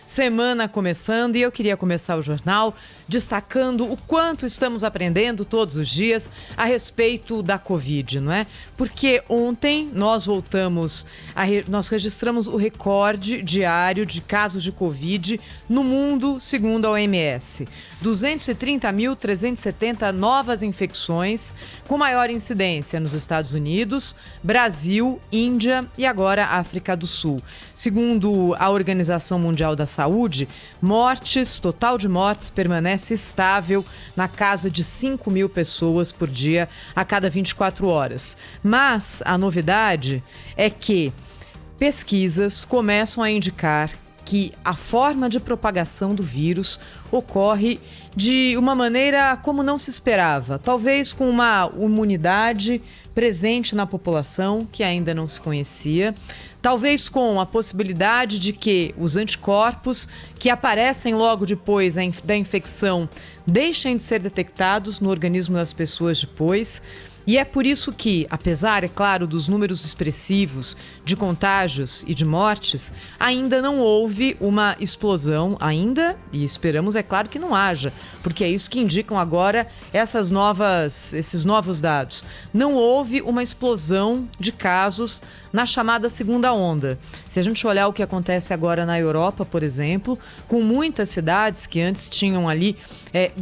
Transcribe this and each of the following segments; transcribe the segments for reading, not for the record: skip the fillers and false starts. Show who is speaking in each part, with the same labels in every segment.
Speaker 1: Semana começando e eu queria começar o jornal destacando o quanto estamos aprendendo todos os dias a respeito da Covid, não é? Porque ontem nós nós registramos o recorde diário de casos de Covid no mundo, segundo a OMS. 230.370 novas infecções, com maior incidência nos Estados Unidos, Brasil, Índia e agora África do Sul. Segundo a Organização Mundial da Saúde, total de mortes permanece estável na casa de 5.000 pessoas por dia a cada 24 horas. Mas a novidade é que pesquisas começam a indicar que a forma de propagação do vírus ocorre de uma maneira como não se esperava, talvez com uma imunidade presente na população que ainda não se conhecia, talvez com a possibilidade de que os anticorpos que aparecem logo depois da infecção deixem de ser detectados no organismo das pessoas depois. E é por isso que, apesar, é claro, dos números expressivos de contágios e de mortes, ainda não houve uma explosão, e esperamos, é claro, que não haja, porque é isso que indicam agora esses novos dados. Não houve uma explosão de casos na chamada segunda onda. Se a gente olhar o que acontece agora na Europa, por exemplo, com muitas cidades que antes tinham ali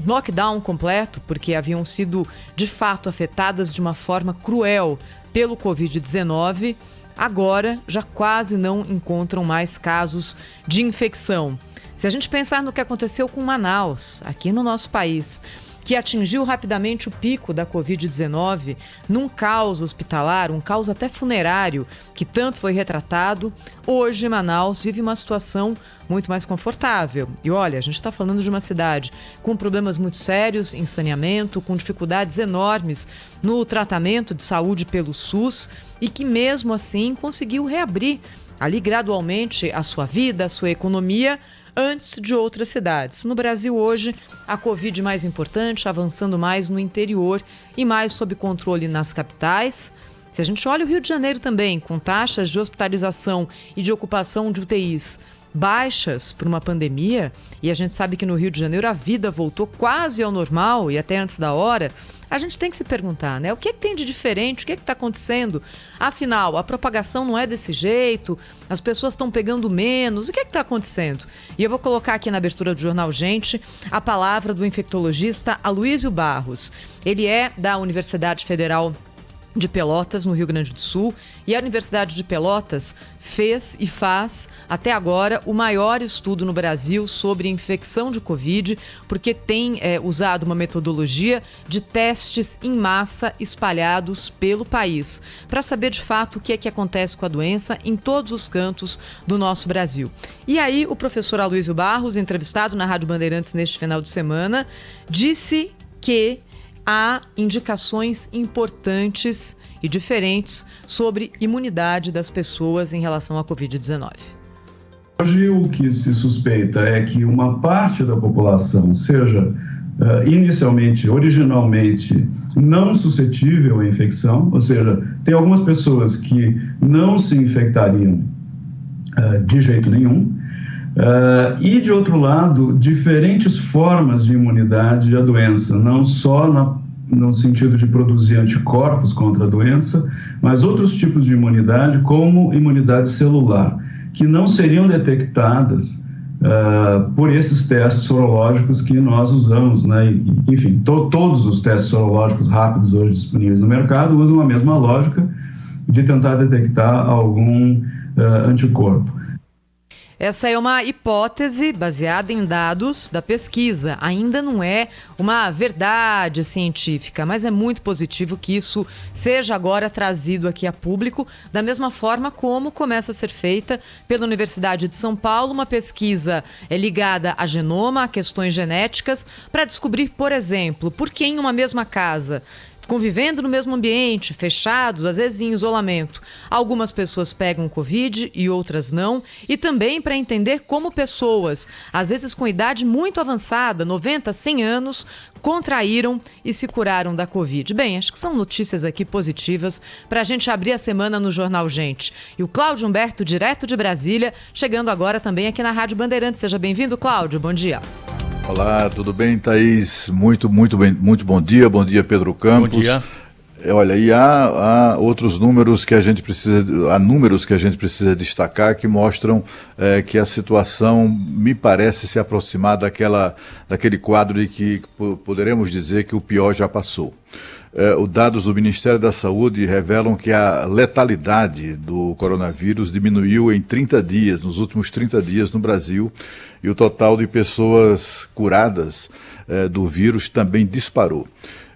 Speaker 1: lockdown completo, porque haviam sido de fato afetadas de uma forma cruel pelo Covid-19, agora já quase não encontram mais casos de infecção. Se a gente pensar no que aconteceu com Manaus, aqui no nosso país, que atingiu rapidamente o pico da Covid-19 num caos hospitalar, um caos até funerário, que tanto foi retratado, hoje Manaus vive uma situação muito mais confortável. E olha, a gente está falando de uma cidade com problemas muito sérios em saneamento, com dificuldades enormes no tratamento de saúde pelo SUS e que mesmo assim conseguiu reabrir ali gradualmente a sua vida, a sua economia, antes de outras cidades. No Brasil hoje, a Covid mais importante, avançando mais no interior e mais sob controle nas capitais. Se a gente olha o Rio de Janeiro também, com taxas de hospitalização e de ocupação de UTIs baixas por uma pandemia, e a gente sabe que no Rio de Janeiro a vida voltou quase ao normal e até antes da hora, a gente tem que se perguntar, né? O que tem de diferente? O que está acontecendo? Afinal, a propagação não é desse jeito? As pessoas estão pegando menos? O que está acontecendo? E eu vou colocar aqui na abertura do Jornal Gente a palavra do infectologista Aloísio Barros. Ele é da Universidade Federal de Pelotas, no Rio Grande do Sul, e a Universidade de Pelotas fez e faz, até agora, o maior estudo no Brasil sobre infecção de Covid, porque tem usado uma metodologia de testes em massa espalhados pelo país, para saber de fato o que é que acontece com a doença em todos os cantos do nosso Brasil. E aí, o professor Aloísio Barros, entrevistado na Rádio Bandeirantes neste final de semana, disse que há indicações importantes e diferentes sobre imunidade das pessoas em relação à Covid-19.
Speaker 2: Hoje o que se suspeita é que uma parte da população seja originalmente não suscetível à infecção, ou seja, tem algumas pessoas que não se infectariam de jeito nenhum, e de outro lado, diferentes formas de imunidade à doença, não só no sentido de produzir anticorpos contra a doença, mas outros tipos de imunidade, como imunidade celular, que não seriam detectadas por esses testes sorológicos que nós usamos, né? Enfim, todos os testes sorológicos rápidos hoje disponíveis no mercado usam a mesma lógica de tentar detectar algum anticorpo.
Speaker 1: Essa é uma hipótese baseada em dados da pesquisa. Ainda não é uma verdade científica, mas é muito positivo que isso seja agora trazido aqui a público, da mesma forma como começa a ser feita pela Universidade de São Paulo, uma pesquisa ligada a genoma, a questões genéticas, para descobrir, por exemplo, por que em uma mesma casa convivendo no mesmo ambiente, fechados, às vezes em isolamento. Algumas pessoas pegam Covid e outras não. E também para entender como pessoas, às vezes com idade muito avançada, 90, 100 anos, contraíram e se curaram da Covid. Bem, acho que são notícias aqui positivas para a gente abrir a semana no Jornal Gente. E o Cláudio Humberto, direto de Brasília, chegando agora também aqui na Rádio Bandeirantes. Seja bem-vindo, Cláudio. Bom dia.
Speaker 3: Olá, tudo bem, Thaís? Muito bom dia. Bom dia, Pedro Campos.
Speaker 4: Bom dia.
Speaker 3: Olha, e há outros números que a gente precisa, destacar que mostram que a situação me parece se aproximar daquele quadro de que poderemos dizer que o pior já passou. Os dados do Ministério da Saúde revelam que a letalidade do coronavírus diminuiu em 30 dias, nos últimos 30 dias no Brasil, e o total de pessoas curadas do vírus também disparou.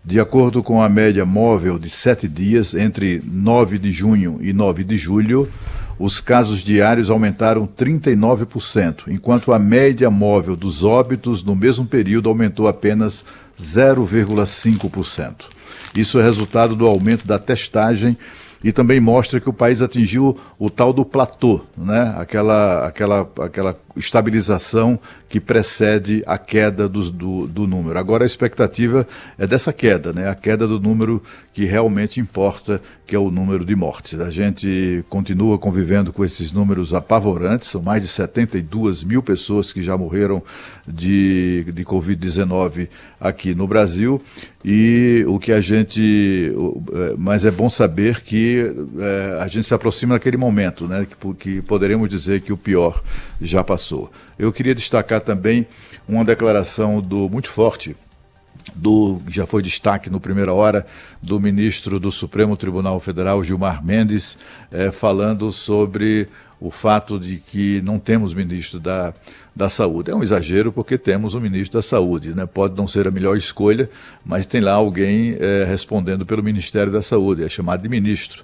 Speaker 3: De acordo com a média móvel de 7 dias, entre 9 de junho e 9 de julho, os casos diários aumentaram 39%, enquanto a média móvel dos óbitos no mesmo período aumentou apenas 0,5%. Isso é resultado do aumento da testagem e também mostra que o país atingiu o tal do platô, né? Aquela estabilização que precede a queda do número. Agora a expectativa é dessa queda, né? A queda do número que realmente importa, que é o número de mortes. A gente continua convivendo com esses números apavorantes, são mais de 72 mil pessoas que já morreram de Covid-19 aqui no Brasil, e o que mas é bom saber que a gente se aproxima daquele momento, né? Que poderemos dizer que o pior já passou. Eu queria destacar também uma declaração muito forte, que já foi destaque no Primeira Hora, do ministro do Supremo Tribunal Federal, Gilmar Mendes, falando sobre o fato de que não temos ministro da Saúde. É um exagero porque temos um ministro da Saúde, né? Pode não ser a melhor escolha, mas tem lá alguém respondendo pelo Ministério da Saúde, é chamado de ministro.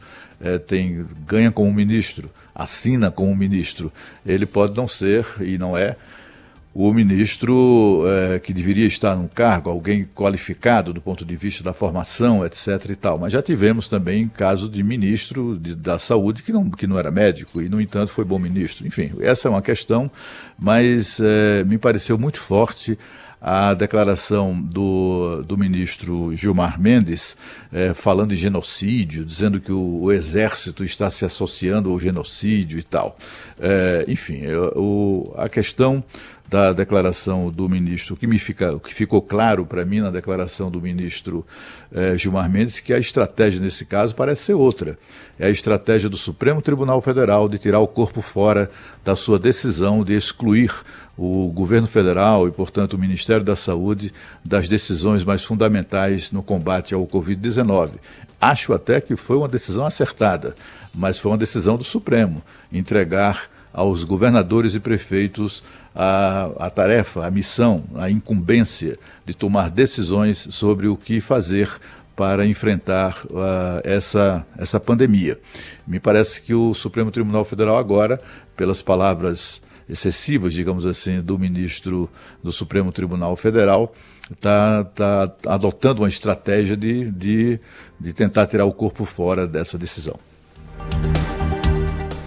Speaker 3: Ganha como ministro, assina como ministro. Ele pode não ser, e não é, o ministro que deveria estar num cargo, alguém qualificado do ponto de vista da formação, etc. e tal. Mas já tivemos também caso de ministro da Saúde que não era médico e, no entanto, foi bom ministro. Enfim, essa é uma questão, mas me pareceu muito forte a declaração do ministro Gilmar Mendes, falando em genocídio, dizendo que o Exército está se associando ao genocídio e tal. Enfim, a questão da declaração do ministro, o que ficou claro para mim na declaração do ministro Gilmar Mendes, que a estratégia nesse caso parece ser outra. É a estratégia do Supremo Tribunal Federal de tirar o corpo fora da sua decisão de excluir o governo federal e, portanto, o Ministério da Saúde das decisões mais fundamentais no combate ao Covid-19. Acho até que foi uma decisão acertada, mas foi uma decisão do Supremo, entregar aos governadores e prefeitos a tarefa, a missão, a incumbência de tomar decisões sobre o que fazer para enfrentar essa pandemia. Me parece que o Supremo Tribunal Federal agora, pelas palavras excessivas, digamos assim, do ministro do Supremo Tribunal Federal, está adotando uma estratégia de tentar tirar o corpo fora dessa decisão.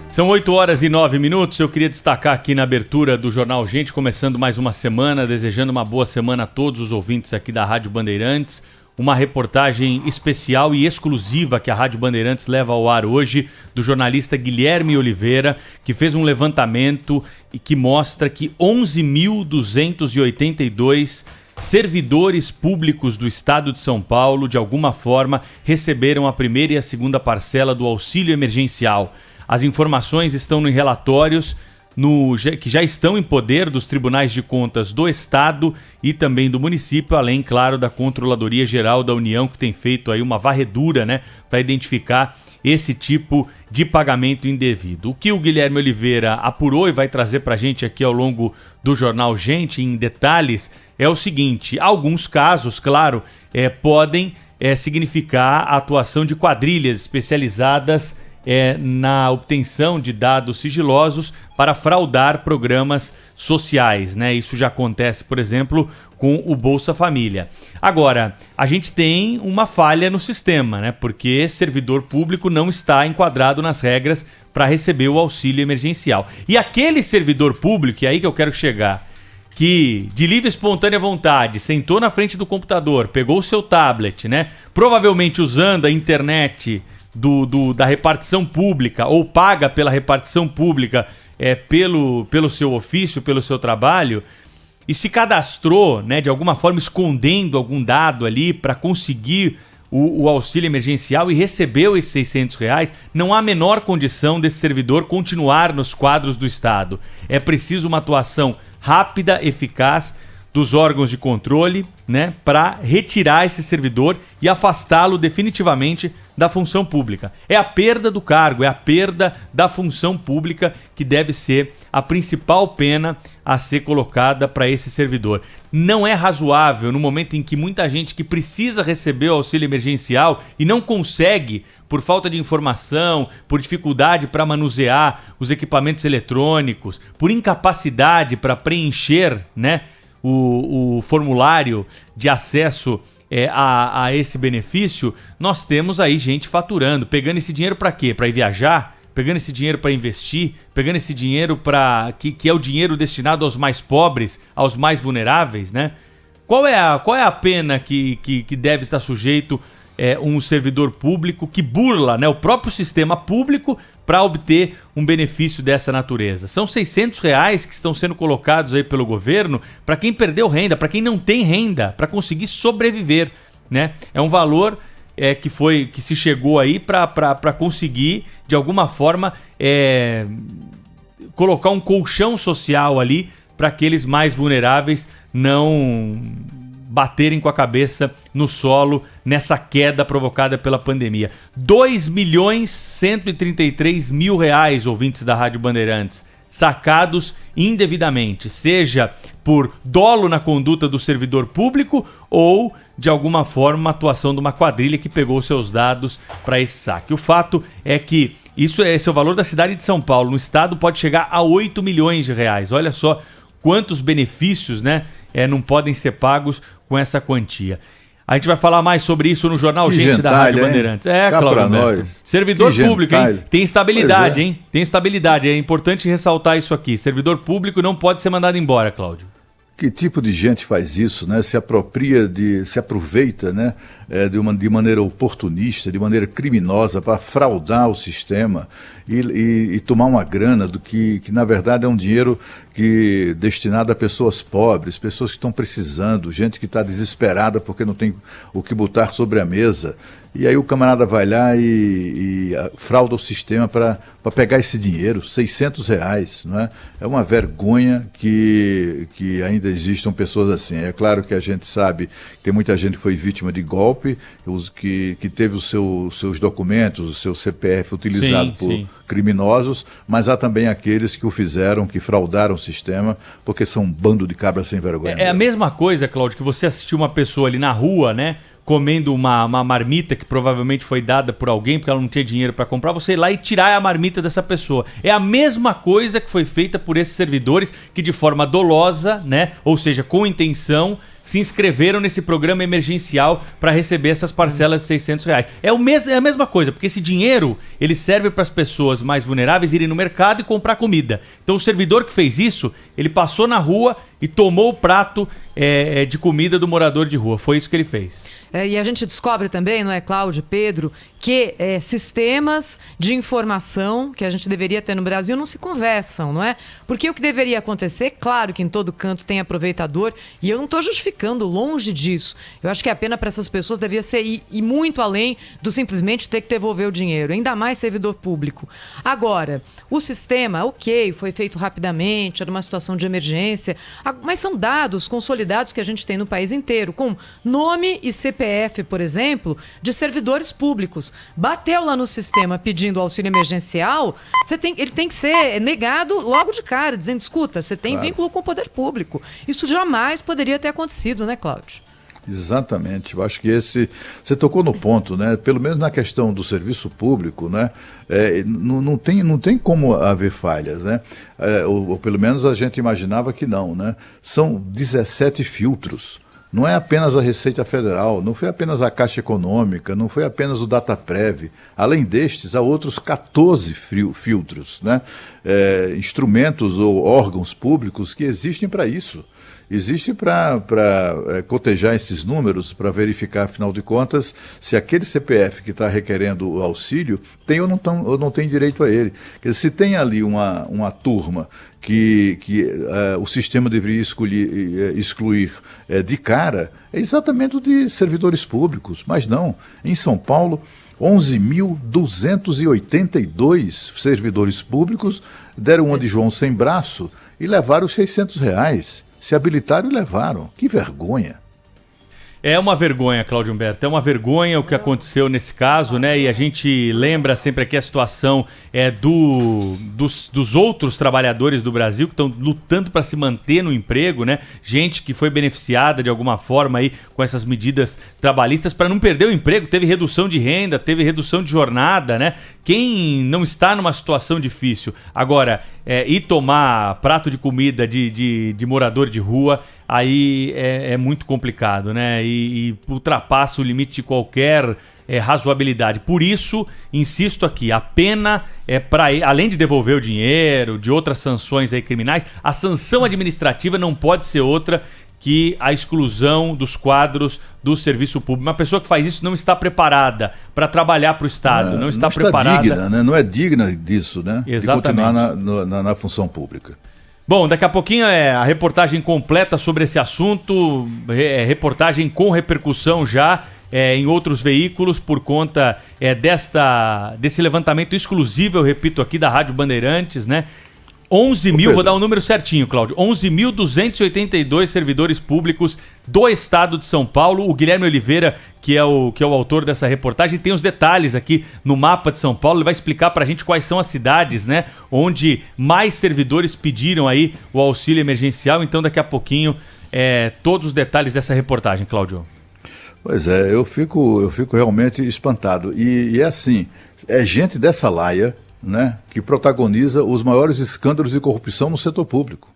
Speaker 4: São 8h09. Eu queria destacar aqui na abertura do Jornal Gente, começando mais uma semana, desejando uma boa semana a todos os ouvintes aqui da Rádio Bandeirantes. Uma reportagem especial e exclusiva que a Rádio Bandeirantes leva ao ar hoje, do jornalista Guilherme Oliveira, que fez um levantamento e que mostra que 11.282 servidores públicos do estado de São Paulo, de alguma forma, receberam a primeira e a segunda parcela do auxílio emergencial. As informações estão em relatórios que já estão em poder dos tribunais de contas do Estado e também do município, além, claro, da Controladoria Geral da União, que tem feito aí uma varredura, né, para identificar esse tipo de pagamento indevido. O que o Guilherme Oliveira apurou e vai trazer para a gente aqui ao longo do Jornal Gente, em detalhes, é o seguinte: alguns casos, claro, podem significar a atuação de quadrilhas especializadas na obtenção de dados sigilosos para fraudar programas sociais, né? Isso já acontece, por exemplo, com o Bolsa Família. Agora, a gente tem uma falha no sistema, né? Porque servidor público não está enquadrado nas regras para receber o auxílio emergencial. E aquele servidor público, e é aí que eu quero chegar, que de livre e espontânea vontade sentou na frente do computador, pegou o seu tablet, né? Provavelmente usando a internet da repartição pública ou paga pela repartição pública pelo seu ofício, pelo seu trabalho, e se cadastrou, né, de alguma forma escondendo algum dado ali para conseguir o auxílio emergencial e recebeu esses R$600, não há a menor condição desse servidor continuar nos quadros do Estado. É preciso uma atuação rápida, eficaz dos órgãos de controle, né, para retirar esse servidor e afastá-lo definitivamente da função pública. É a perda do cargo, é a perda da função pública que deve ser a principal pena a ser colocada para esse servidor. Não é razoável, no momento em que muita gente que precisa receber o auxílio emergencial e não consegue, por falta de informação, por dificuldade para manusear os equipamentos eletrônicos, por incapacidade para preencher, né, o formulário de acesso a esse benefício, nós temos aí gente faturando, pegando esse dinheiro para quê? Para ir viajar? Pegando esse dinheiro para investir? Pegando esse dinheiro que é o dinheiro destinado aos mais pobres, aos mais vulneráveis, né? Qual é a pena que deve estar sujeito um servidor público que burla, né, o próprio sistema público para obter um benefício dessa natureza? São R$600 que estão sendo colocados aí pelo governo para quem perdeu renda, para quem não tem renda, para conseguir sobreviver, né? É um valor que se chegou aí para conseguir, de alguma forma, colocar um colchão social ali para aqueles mais vulneráveis não baterem com a cabeça no solo nessa queda provocada pela pandemia. R$2.133.000, ouvintes da Rádio Bandeirantes, sacados indevidamente, seja por dolo na conduta do servidor público ou, de alguma forma, uma atuação de uma quadrilha que pegou seus dados para esse saque. O fato é que esse é o valor da cidade de São Paulo. No estado pode chegar a R$8 milhões. Olha só quantos benefícios, né, não podem ser pagos com essa quantia. A gente vai falar mais sobre isso no Jornal
Speaker 3: Que
Speaker 4: Gente da Rádio Bandeirantes.
Speaker 3: Cláudio Neto.
Speaker 4: Servidor público, hein? Tem estabilidade, hein? Tem estabilidade. É importante ressaltar isso aqui. Servidor público não pode ser mandado embora, Cláudio.
Speaker 3: Que tipo de gente faz isso, né? Se aproveita, né, de maneira oportunista, de maneira criminosa para fraudar o sistema e tomar uma grana do que na verdade é um dinheiro destinado a pessoas pobres, pessoas que estão precisando, gente que está desesperada porque não tem o que botar sobre a mesa. E aí o camarada vai lá e frauda o sistema para pegar esse dinheiro, R$600, não é? É uma vergonha que ainda existam pessoas assim. É claro que a gente sabe que tem muita gente que foi vítima de golpe, que teve os seus documentos, o seu CPF utilizado por criminosos, mas há também aqueles que o fizeram, que fraudaram o sistema, porque são um bando de cabras sem vergonha.
Speaker 4: É a mesma coisa, Cláudio, que você assistiu uma pessoa ali na rua, né, comendo uma marmita que provavelmente foi dada por alguém porque ela não tinha dinheiro para comprar, você ir lá e tirar a marmita dessa pessoa. É a mesma coisa que foi feita por esses servidores que de forma dolosa, né, ou seja, com intenção, se inscreveram nesse programa emergencial para receber essas parcelas de R$600. É a mesma coisa, porque esse dinheiro ele serve para as pessoas mais vulneráveis irem no mercado e comprar comida. Então o servidor que fez isso, ele passou na rua e tomou o prato de comida do morador de rua. Foi isso que ele fez.
Speaker 1: E a gente descobre também, não é, Cláudio, Pedro, que sistemas de informação que a gente deveria ter no Brasil não se conversam, não é? Porque o que deveria acontecer, claro que em todo canto tem aproveitador, e eu não estou justificando, longe disso. Eu acho que a pena para essas pessoas devia ser ir muito além do simplesmente ter que devolver o dinheiro, ainda mais servidor público. Agora, o sistema, ok, foi feito rapidamente, era uma situação de emergência, mas são dados consolidados que a gente tem no país inteiro, com nome e CPF, por exemplo, de servidores públicos. Bateu lá no sistema pedindo auxílio emergencial, ele tem que ser negado logo de cara, dizendo, escuta, você tem vínculo com o poder público. Isso jamais poderia ter acontecido, né, Cláudio?
Speaker 3: Exatamente, eu acho que você tocou no ponto, né? Pelo menos na questão do serviço público, né? Não tem como haver falhas, né? Ou pelo menos a gente imaginava que não, né? São 17 filtros. Não é apenas a Receita Federal, não foi apenas a Caixa Econômica, não foi apenas o Dataprev. Além destes, há outros 14 filtros, né? Instrumentos ou órgãos públicos que existem para isso. Existe para cotejar esses números, para verificar, afinal de contas, se aquele CPF que está requerendo o auxílio tem ou não tem direito a ele. Quer dizer, se tem ali uma turma que o sistema deveria excluir de cara, é exatamente o de servidores públicos. Mas não, em São Paulo, 11.282 servidores públicos deram uma de João sem braço e levaram os R$600. Se habilitaram e levaram. Que vergonha.
Speaker 4: É uma vergonha, Cláudio Humberto, é uma vergonha o que aconteceu nesse caso, né? E a gente lembra sempre aqui a situação dos outros trabalhadores do Brasil que estão lutando para se manter no emprego, né? Gente que foi beneficiada de alguma forma aí com essas medidas trabalhistas para não perder o emprego, teve redução de renda, teve redução de jornada, né? Quem não está numa situação difícil agora ir tomar prato de comida de morador de rua, aí é muito complicado, né? E ultrapassa o limite de qualquer razoabilidade. Por isso, insisto aqui, a pena é para, além de devolver o dinheiro, de outras sanções aí criminais, a sanção administrativa não pode ser outra que a exclusão dos quadros do serviço público. Uma pessoa que faz isso não está preparada para trabalhar para o Estado, não está preparada.
Speaker 3: Digna, né? Não é digna disso, né?
Speaker 4: Exatamente.
Speaker 3: De continuar na função pública.
Speaker 4: Bom, daqui a pouquinho a reportagem completa sobre esse assunto, reportagem com repercussão já em outros veículos por conta desse levantamento exclusivo, eu repito aqui, da Rádio Bandeirantes, né? 11 mil, vou dar o número certinho, Cláudio, 11.282 servidores públicos do Estado de São Paulo. O Guilherme Oliveira, que é o autor dessa reportagem, tem os detalhes aqui no mapa de São Paulo. Ele vai explicar pra gente quais são as cidades, né, onde mais servidores pediram aí o auxílio emergencial. Então, daqui a pouquinho, todos os detalhes dessa reportagem, Cláudio.
Speaker 3: Pois é, eu fico realmente espantado. E é assim, é gente dessa laia, né, que protagoniza os maiores escândalos de corrupção no setor público,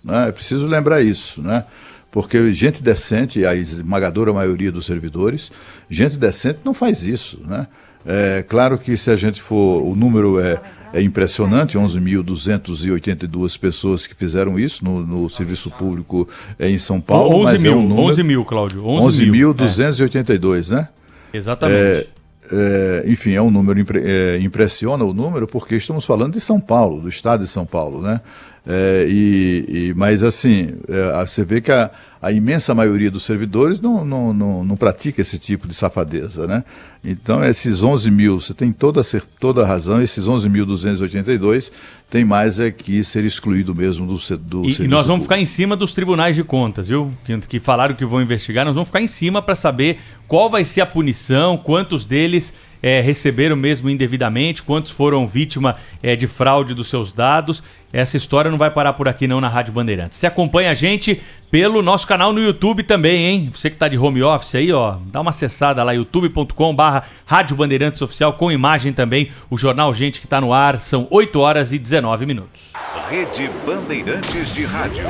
Speaker 3: né? É preciso lembrar isso, né? Porque gente decente, a esmagadora maioria dos servidores, gente decente não faz isso, né? É claro que se a gente for, o número é impressionante, 11.282 pessoas que fizeram isso no serviço público em São Paulo.
Speaker 4: 11 mil, Cláudio.
Speaker 3: 11.282, né?
Speaker 4: Exatamente.
Speaker 3: Enfim, é um número, impressiona o número, porque estamos falando de São Paulo, do estado de São Paulo, né? Mas assim, você vê que a imensa maioria dos servidores não pratica esse tipo de safadeza, né? Então, esses 11 mil, você tem toda a razão, esses 11.282 tem mais que ser excluído mesmo do serviço.
Speaker 4: E nós vamos ficar em cima dos tribunais de contas, viu? Que falaram que vão investigar, nós vamos ficar em cima para saber qual vai ser a punição, quantos deles receberam mesmo indevidamente, quantos foram vítima de fraude dos seus dados. Essa história não vai parar por aqui não na Rádio Bandeirantes. Você acompanha a gente pelo nosso canal no YouTube também, hein? Você que está de home office aí, ó, dá uma acessada lá, youtube.com/Rádio Bandeirantes Oficial, com imagem também, o Jornal Gente que está no ar, são 8 horas e 19 minutos.
Speaker 5: Rede Bandeirantes de Rádio.